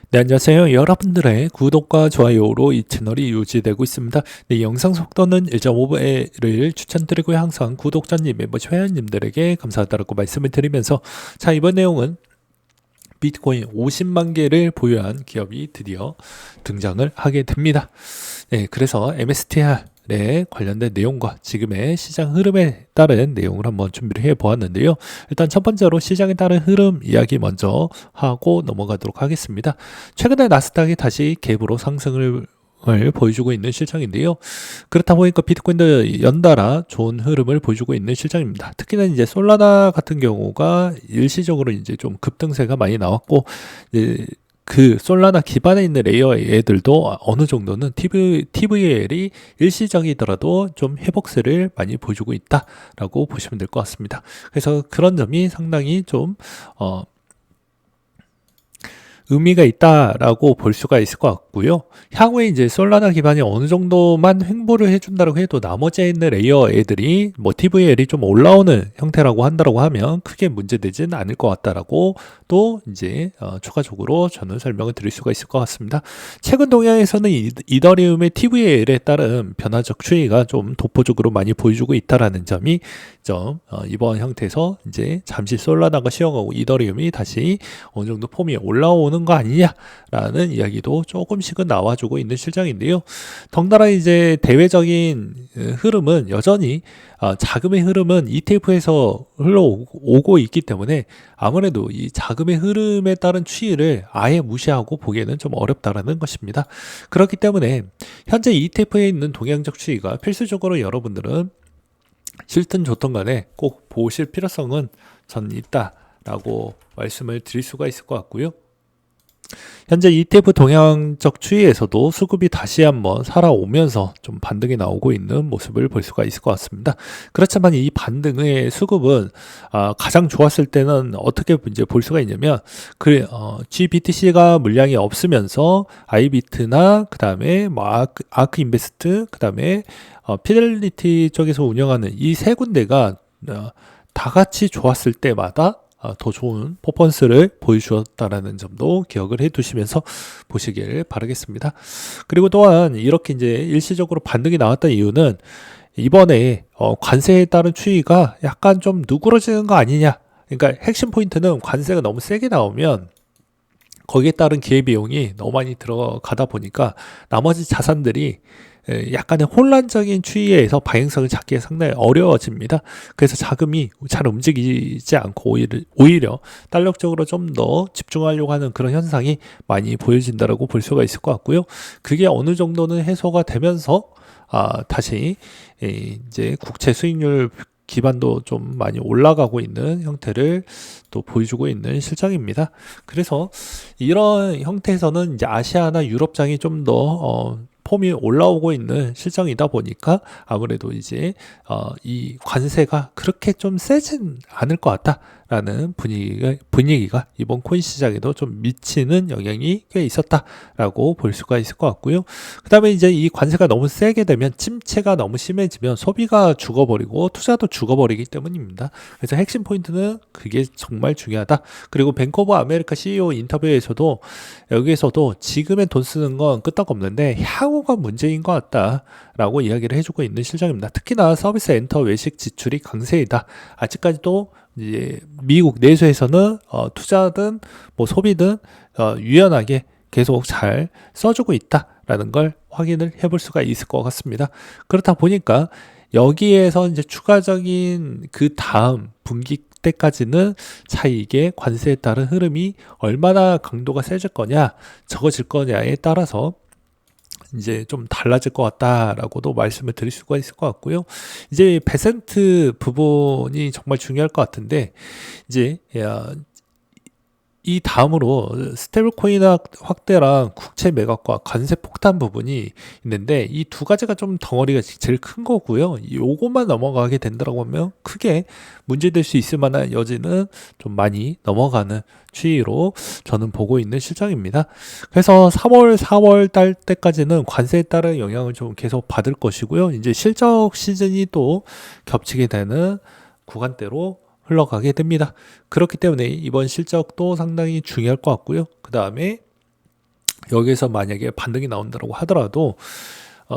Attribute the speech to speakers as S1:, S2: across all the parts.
S1: 네, 안녕하세요. 여러분들의 구독과 좋아요로 이 채널이 유지되고 있습니다. 네, 영상 속도는 1.5배를 추천드리고요. 항상 구독자님, 멤버십 회원님들에게 감사하다고 말씀을 드리면서 자, 이번 내용은 비트코인 50만 개를 보유한 기업이 드디어 등장을 하게 됩니다. 네, 그래서 MSTR에 관련된 내용과 지금의 시장 흐름에 따른 내용을 한번 준비를 해 보았는데요. 일단 첫 번째로 시장에 따른 흐름 이야기 먼저 하고 넘어가도록 하겠습니다. 최근에 나스닥이 다시 갭으로 상승을 보여주고 있는 실정인데요. 그렇다 보니까 비트코인도 연달아 좋은 흐름을 보여주고 있는 실정입니다. 특히나 이제 솔라나 같은 경우가 일시적으로 이제 좀 급등세가 많이 나왔고, 이제 그 솔라나 기반에 있는 레이어 애들도 어느 정도는 TVL이 일시적이더라도 좀 회복세를 많이 보여주고 있다라고 보시면 될 것 같습니다. 그래서 그런 점이 상당히 좀 의미가 있다라고 볼 수가 있을 것 같고요. 향후에 이제 솔라나 기반이 어느 정도만 횡보를 해준다고 해도 나머지에 있는 레이어 애들이 뭐 TVL이 좀 올라오는 형태라고 한다고 하면 크게 문제되진 않을 것 같다라고 또 이제 추가적으로 저는 설명을 드릴 수가 있을 것 같습니다. 최근 동향에서는 이더리움의 TVL에 따른 변화적 추이가 좀 독보적으로 많이 보여주고 있다라는 점이 이번 형태에서 이제 잠시 솔라나가 쉬어가고 이더리움이 다시 어느 정도 폼이 올라오는 거 아니냐라는 이야기도 조금씩은 나와주고 있는 실정인데요. 덩달아 이제 대외적인 흐름은 여전히 자금의 흐름은 ETF에서 흘러오고 있기 때문에 아무래도 이 자금의 흐름에 따른 추이를 아예 무시하고 보기에는 좀 어렵다라는 것입니다. 그렇기 때문에 현재 ETF에 있는 동향적 추이가 필수적으로 여러분들은 싫든 좋든 간에 꼭 보실 필요성은 저는 있다라고 말씀을 드릴 수가 있을 것 같고요. 현재 ETF 동향적 추이에서도 수급이 다시 한번 살아오면서 좀 반등이 나오고 있는 모습을 볼 수가 있을 것 같습니다. 그렇지만 이 반등의 수급은 가장 좋았을 때는 어떻게 이제 볼 수가 있냐면 GBTC가 물량이 없으면서 아이비트나 그 다음에 뭐 아크 인베스트 그 다음에 피델리티 쪽에서 운영하는 이 세 군데가 다 같이 좋았을 때마다 더 좋은 퍼포먼스를 보여주었다라는 점도 기억을 해 두시면서 보시길 바라겠습니다. 그리고 또한 이렇게 이제 일시적으로 반등이 나왔던 이유는 이번에 관세에 따른 추이가 약간 좀 누그러지는 거 아니냐. 그러니까 핵심 포인트는 관세가 너무 세게 나오면 거기에 따른 기회비용이 너무 많이 들어가다 보니까 나머지 자산들이 약간의 혼란적인 추이에서 방향성을 잡기가 상당히 어려워집니다. 그래서 자금이 잘 움직이지 않고 오히려 탄력적으로 좀 더 집중하려고 하는 그런 현상이 많이 보여진다고 볼 수가 있을 것 같고요. 그게 어느 정도는 해소가 되면서 다시 이제 국채 수익률 기반도 좀 많이 올라가고 있는 형태를 또 보여주고 있는 실정입니다. 그래서 이런 형태에서는 이제 아시아나 유럽장이 좀 더 폼이 올라오고 있는 실정이다 보니까 아무래도 이제 이 관세가 그렇게 좀 세진 않을 것 같다라는 분위기가 이번 코인 시장에도 좀 미치는 영향이 꽤 있었다라고 볼 수가 있을 것 같고요. 그 다음에 이제 이 관세가 너무 세게 되면 침체가 너무 심해지면 소비가 죽어버리고 투자도 죽어버리기 때문입니다. 그래서 핵심 포인트는 그게 정말 중요하다. 그리고 뱅크 오브 아메리카 CEO 인터뷰에서도 여기에서도 지금의 돈 쓰는 건 끄떡없는데 향후가 문제인 것 같다라고 이야기를 해주고 있는 실정입니다. 특히나 서비스 엔터 외식 지출이 강세이다. 아직까지도 이제 미국 내수에서는 투자든 뭐 소비든 유연하게 계속 잘 써주고 있다라는 걸 확인을 해볼 수가 있을 것 같습니다. 그렇다 보니까 여기에서 이제 추가적인 그 다음 분기 때까지는 이게 관세에 따른 흐름이 얼마나 강도가 세질 거냐, 적어질 거냐에 따라서 이제 좀 달라질 것 같다라고도 말씀을 드릴 수가 있을 것 같고요. 이제 베센트 부분이 정말 중요할 것 같은데 이제 이 다음으로 스테이블 코인 확대랑 국채 매각과 관세 폭탄 부분이 있는데 이 두 가지가 좀 덩어리가 제일 큰 거고요. 요것만 넘어가게 된다고 하면 크게 문제될 수 있을 만한 여지는 좀 많이 넘어가는 추이로 저는 보고 있는 실정입니다. 그래서 3월, 4월 달 때까지는 관세에 따른 영향을 좀 계속 받을 것이고요. 이제 실적 시즌이 또 겹치게 되는 구간대로 흘러가게 됩니다. 그렇기 때문에 이번 실적도 상당히 중요할 것 같고요. 그 다음에 여기에서 만약에 반등이 나온다고 하더라도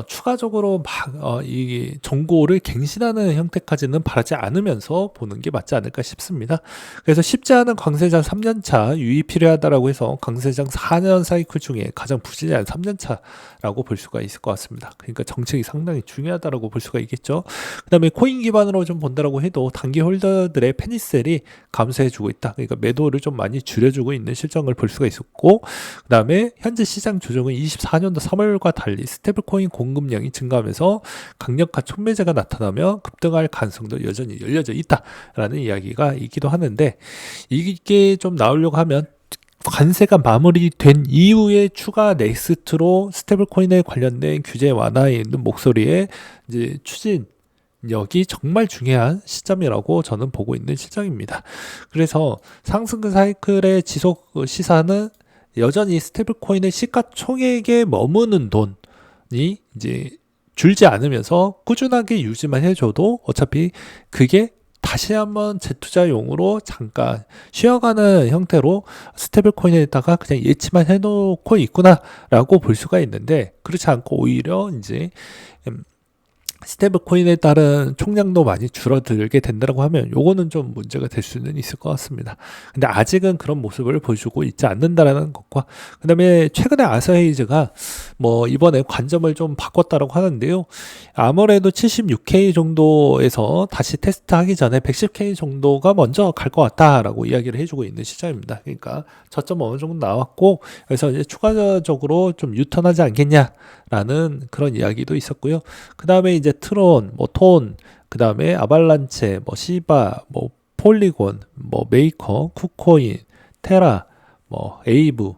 S1: 추가적으로 막 이 정고를 갱신하는 형태까지는 바라지 않으면서 보는 게 맞지 않을까 싶습니다. 그래서 쉽지 않은 강세장 3년차 유의 필요하다라고 해서 강세장 4년 사이클 중에 가장 부진한 3년차라고 볼 수가 있을 것 같습니다. 그러니까 정책이 상당히 중요하다라고 볼 수가 있겠죠. 그 다음에 코인 기반으로 좀 본다라고 해도 단기 홀더들의 페니셀이 감소해주고 있다. 그러니까 매도를 좀 많이 줄여주고 있는 실정을 볼 수가 있었고, 그 다음에 현재 시장 조정은 24년도 3월과 달리 스테이블 코인 공급량이 증가하면서 강력한 촉매제가 나타나며 급등할 가능성도 여전히 열려져 있다라는 이야기가 있기도 하는데, 이게 좀 나오려고 하면 관세가 마무리된 이후에 추가 넥스트로 스테이블 코인에 관련된 규제 완화에 있는 목소리에 이제 추진력이 정말 중요한 시점이라고 저는 보고 있는 실정입니다. 그래서 상승 사이클의 지속 시사는 여전히 스테이블 코인의 시가총액에 머무는 돈이 이제 줄지 않으면서 꾸준하게 유지만 해줘도 어차피 그게 다시 한번 재투자용으로 잠깐 쉬어가는 형태로 스테이블 코인에다가 그냥 예치만 해놓고 있구나라고 볼 수가 있는데, 그렇지 않고 오히려 이제 스테이블 코인에 따른 총량도 많이 줄어들게 된다고 하면 요거는 좀 문제가 될 수는 있을 것 같습니다. 근데 아직은 그런 모습을 보여주고 있지 않는다라는 것과, 그 다음에 최근에 아서헤이즈가 뭐 이번에 관점을 좀 바꿨다라고 하는데요. 아무래도 76K 정도에서 다시 테스트하기 전에 110K 정도가 먼저 갈 것 같다라고 이야기를 해주고 있는 시점입니다. 그러니까 저점 어느 정도 나왔고, 그래서 이제 추가적으로 좀 유턴하지 않겠냐라는 그런 이야기도 있었고요. 그 다음에 이제 트론, 뭐 톤, 그 다음에 아발란체, 뭐 시바, 뭐 폴리곤, 뭐 메이커, 쿠코인, 테라, 뭐 에이브,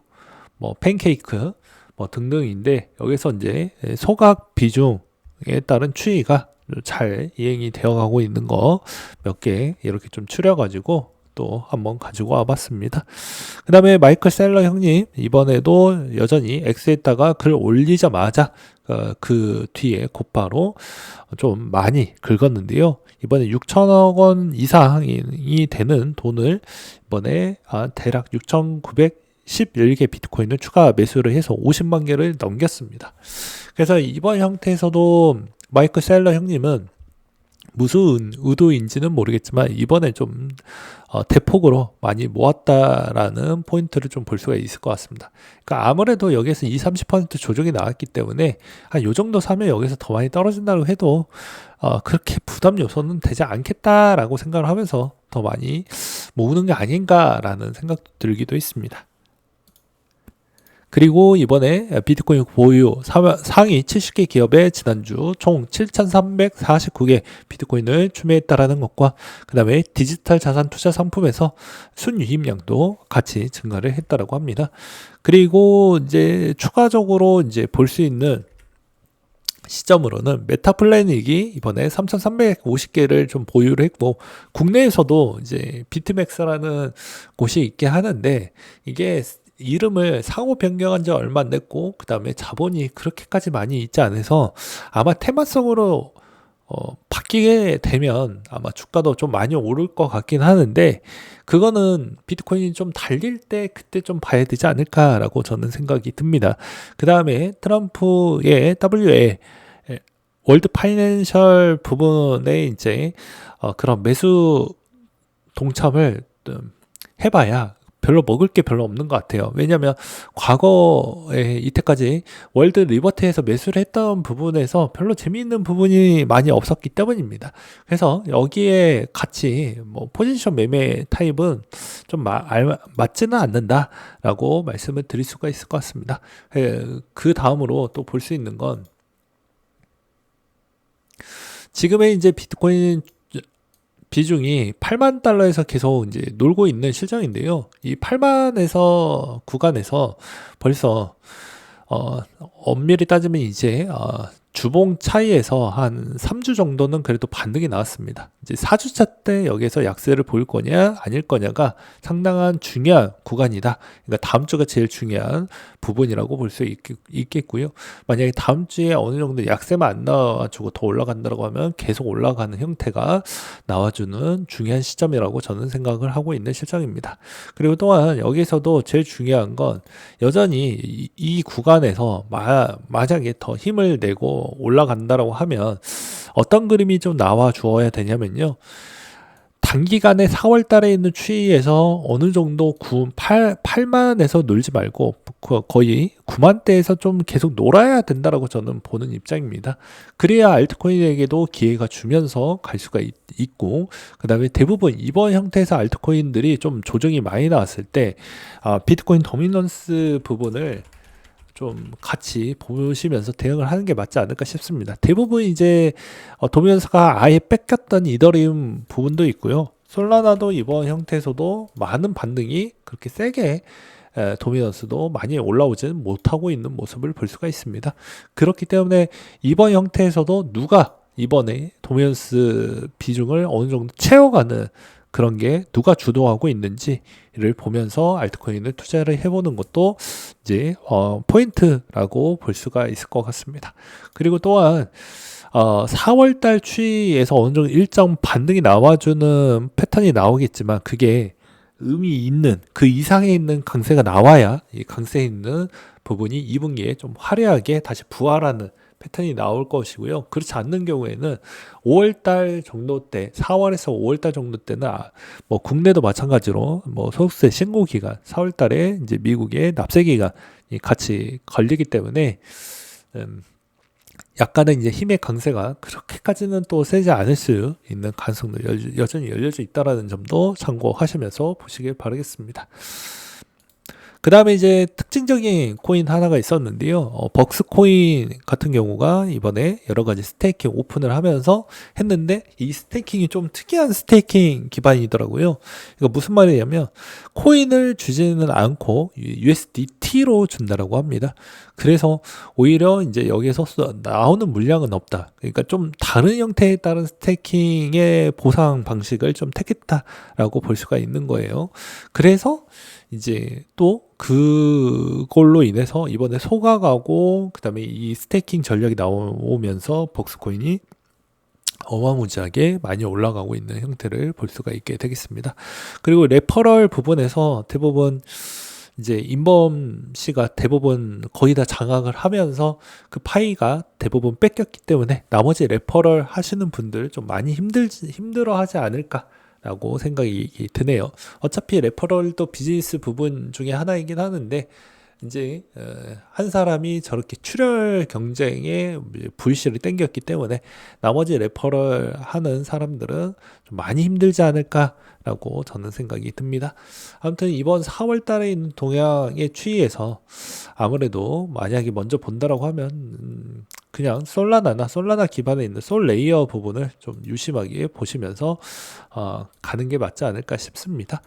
S1: 뭐 팬케이크, 뭐 등등인데, 여기서 이제 소각 비중에 따른 추이가 잘 이행이 되어가고 있는 거 몇 개 이렇게 좀 추려가지고 또 한번 가지고 와봤습니다. 그 다음에 마이클 셀러 형님, 이번에도 여전히 X에다가 글 올리자마자 그 뒤에 곧바로 좀 많이 긁었는데요. 이번에 6천억 원 이상이 되는 돈을 이번에 대략 6,911개 비트코인을 추가 매수를 해서 50만 개를 넘겼습니다. 그래서 이번 형태에서도 마이클 셀러 형님은 무슨 의도인지는 모르겠지만 이번에 좀 대폭으로 많이 모았다라는 포인트를 좀 볼 수가 있을 것 같습니다. 그러니까 아무래도 여기에서 20-30% 조정이 나왔기 때문에 한 요 정도 사면 여기서 더 많이 떨어진다고 해도 그렇게 부담 요소는 되지 않겠다라고 생각을 하면서 더 많이 모으는 게 아닌가라는 생각도 들기도 했습니다. 그리고 이번에 비트코인 보유 상위 70개 기업의 지난주 총 7,349개 비트코인을 추매했다라는 것과, 그 다음에 디지털 자산 투자 상품에서 순유입량도 같이 증가를 했다라고 합니다. 그리고 이제 추가적으로 이제 볼 수 있는 시점으로는 메타플래닛이 이번에 3,350개를 좀 보유를 했고, 국내에서도 이제 비트맥스라는 곳이 있게 하는데, 이게 이름을 상호 변경한 지 얼마 안 됐고, 그 다음에 자본이 그렇게까지 많이 있지 않아서 아마 테마성으로 바뀌게 되면 아마 주가도 좀 많이 오를 것 같긴 하는데, 그거는 비트코인이 좀 달릴 때 그때 좀 봐야 되지 않을까라고 저는 생각이 듭니다. 그 다음에 트럼프의 WA 월드 파이낸셜 부분에 이제 그런 매수 동참을 해봐야 별로 먹을 게 별로 없는 것 같아요. 왜냐하면 과거에 이때까지 월드 리버티에서 매수를 했던 부분에서 별로 재미있는 부분이 많이 없었기 때문입니다. 그래서 여기에 같이 뭐 포지션 매매 타입은 좀 맞지는 않는다라고 말씀을 드릴 수가 있을 것 같습니다. 그 다음으로 또 볼 수 있는 건, 지금의 이제 비트코인 비중이 8만 달러에서 계속 이제 놀고 있는 실정인데요. 이 8만에서 구간에서 벌써 엄밀히 따지면 이제 주봉 차이에서 한 3주 정도는 그래도 반등이 나왔습니다. 이제 4주차 때 여기서 약세를 보일 거냐 아닐 거냐가 상당한 중요한 구간이다. 그러니까 다음 주가 제일 중요한 부분이라고 볼 수 있겠고요. 만약에 다음 주에 어느 정도 약세만 안 나와주고 더 올라간다고 하면 계속 올라가는 형태가 나와주는 중요한 시점이라고 저는 생각을 하고 있는 실정입니다. 그리고 또한 여기서도 제일 중요한 건 여전히 이 구간에서 만약에 더 힘을 내고 올라간다라고 하면 어떤 그림이 좀 나와 주어야 되냐면요. 단기간에 4월 달에 있는 추이에서 어느 정도 8만에서 놀지 말고 거의 9만대에서 좀 계속 놀아야 된다라고 저는 보는 입장입니다. 그래야 알트코인에게도 기회가 주면서 갈 수가 있고, 그 다음에 대부분 이번 형태에서 알트코인들이 좀 조정이 많이 나왔을 때 비트코인 도미넌스 부분을 좀 같이 보시면서 대응을 하는 게 맞지 않을까 싶습니다. 대부분 이제 도미넌스가 아예 뺏겼던 이더리움 부분도 있고요. 솔라나도 이번 형태에서도 많은 반등이 그렇게 세게 도미넌스도 많이 올라오지는 못하고 있는 모습을 볼 수가 있습니다. 그렇기 때문에 이번 형태에서도 누가 이번에 도미넌스 비중을 어느 정도 채워가는 그런 게 누가 주도하고 있는지를 보면서 알트코인을 투자를 해보는 것도 이제 포인트라고 볼 수가 있을 것 같습니다. 그리고 또한 4월달 추이에서 어느 정도 일정 반등이 나와주는 패턴이 나오겠지만 그게 의미 있는 그 이상에 있는 강세가 나와야 이 강세에 있는 부분이 2분기에 좀 화려하게 다시 부활하는 패턴이 나올 것이고요. 그렇지 않는 경우에는 5월달 정도 때, 4월에서 5월달 정도 때는 뭐 국내도 마찬가지로 뭐 소득세 신고 기간, 4월달에 이제 미국의 납세 기간이 같이 걸리기 때문에 약간의 이제 힘의 강세가 그렇게까지는 또 세지 않을 수 있는 가능성도 여전히 열려져 있다라는 점도 참고하시면서 보시길 바라겠습니다. 그 다음에 이제 특징적인 코인 하나가 있었는데요. 벅스 코인 같은 경우가 이번에 여러 가지 스테이킹 오픈을 하면서 했는데 이 스테이킹이 좀 특이한 스테이킹 기반이더라고요. 이거 무슨 말이냐면 코인을 주지는 않고 USDT로 준다라고 합니다. 그래서 오히려 이제 여기에서 나오는 물량은 없다. 그러니까 좀 다른 형태에 따른 스테이킹의 보상 방식을 좀 택했다라고 볼 수가 있는 거예요. 그래서 이제 또 그걸로 인해서 이번에 소각하고 그다음에 이 스테이킹 전략이 나오면서 벅스코인이 어마무지하게 많이 올라가고 있는 형태를 볼 수가 있게 되겠습니다. 그리고 레퍼럴 부분에서 대부분 이제 인범 씨가 대부분 거의 다 장악을 하면서 그 파이가 대부분 뺏겼기 때문에 나머지 레퍼럴 하시는 분들 좀 많이 힘들어 하지 않을까 라고 생각이 드네요. 어차피 레퍼럴도 비즈니스 부분 중에 하나이긴 하는데 이제 한 사람이 저렇게 출혈 경쟁에 불씨를 땡겼기 때문에 나머지 레퍼럴 하는 사람들은 좀 많이 힘들지 않을까라고 저는 생각이 듭니다. 아무튼 이번 4월 달에 있는 동향의 추이에서 아무래도 만약에 먼저 본다라고 하면 그냥 솔라나 기반에 있는 솔 레이어 부분을 좀 유심하게 보시면서 가는 게 맞지 않을까 싶습니다.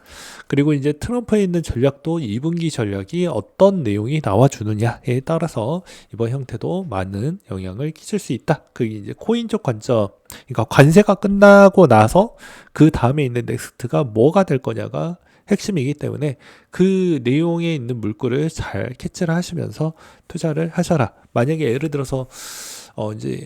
S1: 그리고 이제 트럼프에 있는 전략도 2분기 전략이 어떤 내용이 나와주느냐에 따라서 이번 형태도 많은 영향을 끼칠 수 있다. 그게 이제 코인적 관점, 그러니까 관세가 끝나고 나서 그 다음에 있는 넥스트가 뭐가 될 거냐가 핵심이기 때문에 그 내용에 있는 물꼬를 잘 캐치를 하시면서 투자를 하셔라. 만약에 예를 들어서 이제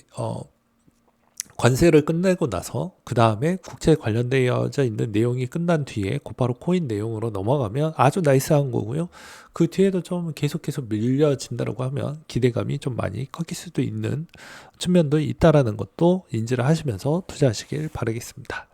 S1: 관세를 끝내고 나서 그 다음에 국채 관련되어져 있는 내용이 끝난 뒤에 곧바로 코인 내용으로 넘어가면 아주 나이스한 거고요. 그 뒤에도 좀 계속해서 밀려진다고 하면 기대감이 좀 많이 꺾일 수도 있는 측면도 있다라는 것도 인지를 하시면서 투자하시길 바라겠습니다.